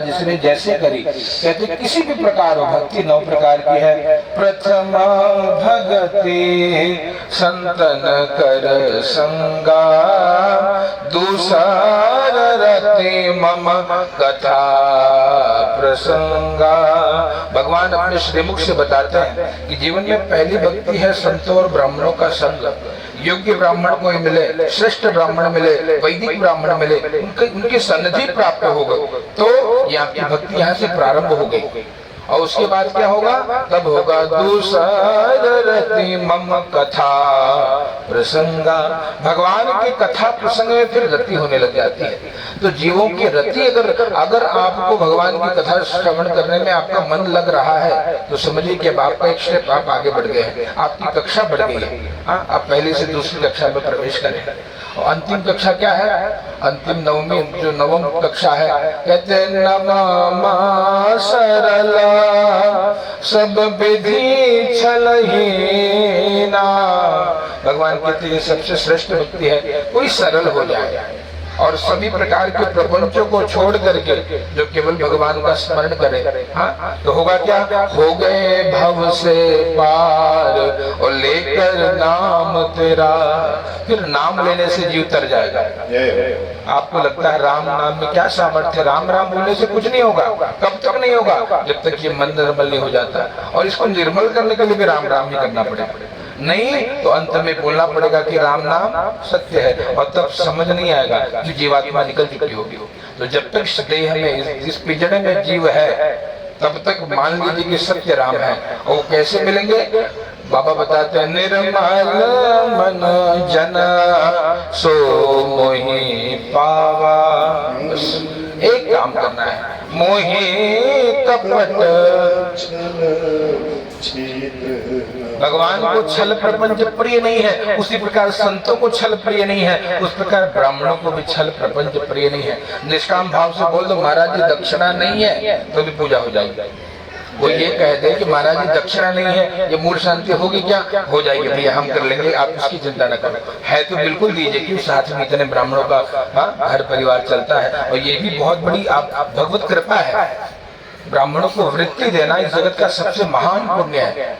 जिसने जैसे करी, कहते किसी भी प्रकार हो, भक्ति 9 प्रकार की है। प्रथम भगति संतन कर संगा, दूसर रति मम कथा प्रसंगा। भगवान अपने श्रीमुख से बताते हैं कि जीवन में पहली भक्ति है संतों और ब्राह्मणों का संग। योग्य ब्राह्मण कोई मिले, श्रेष्ठ ब्राह्मण मिले, वैदिक ब्राह्मण मिले, उनके सन्निधि प्राप्त हो गए तो ये आपकी भक्ति यहाँ से प्रारंभ हो गई। और उसके बाद क्या होगा? तब होगा दूसर रति मम कथा प्रसंगा। भगवान की कथा प्रसंग में फिर रति होने लग जाती है। तो जीवों की रति अगर आपको भगवान की कथा श्रवण करने में आपका मन लग रहा है तो समझिए कि अब आपका एक स्टेप आप आगे बढ़ गए हैं, आपकी कक्षा बढ़ गई है। आप पहले से दूसरी कक्षा में प्रवेश करें। और अंतिम कक्षा क्या है? अंतिम नवमी जो नवम कक्षा है, कहते नमा सरला सब विधि छलहीना। भगवान कहते हैं सबसे श्रेष्ठ भक्ति है कोई सरल हो जाए और सभी प्रकार के प्रपंचों को छोड़ करके जो केवल भगवान का स्मरण करे। हाँ, तो होगा क्या? हो गए भव से पार और लेकर नाम तेरा। फिर नाम लेने से जीव तर जाएगा। आपको लगता है राम नाम में क्या सामर्थ्य? राम राम बोलने से कुछ नहीं होगा। कब तक नहीं होगा? जब तक ये मन निर्मल नहीं हो जाता। और इसको निर्मल करने के लिए भी राम राम ही करना पड़ेगा। नहीं तो अंत में बोलना पड़ेगा कि राम नाम सत्य है, और तब समझ नहीं आएगा कि जीवात्मा निकल चुकी होगी। तो जब तक देह में इस पिंजरे में जीव है तब तक मान लीजिए कि सत्य राम है। और वो कैसे मिलेंगे? बाबा बताते हैं निर्मल मन जन सो मोहि पावा। एक काम करना है, मोहि कपट। भगवान को छल प्रपंच प्रिय नहीं है, उसी प्रकार संतों को छल प्रिय नहीं है, उस प्रकार ब्राह्मणों को भी छल प्रपंच प्रिय नहीं है। निष्काम भाव से बोल दो महाराज जी दक्षिणा नहीं है तो भी पूजा हो जाएगी। वो ये कह दे कि महाराज जी दक्षिणा नहीं है, ये मूल शांति होगी क्या? हो जाएगी भैया, हम कर लेंगे, आप इसकी चिंता न करें। है तो बिल्कुल दीजिए, क्यों साथ में इतने ब्राह्मणों का घर परिवार चलता है। और ये भी बहुत बड़ी आप भगवत कृपा है। ब्राह्मणों को वृत्ति देना इस जगत का सबसे महान पुण्य है।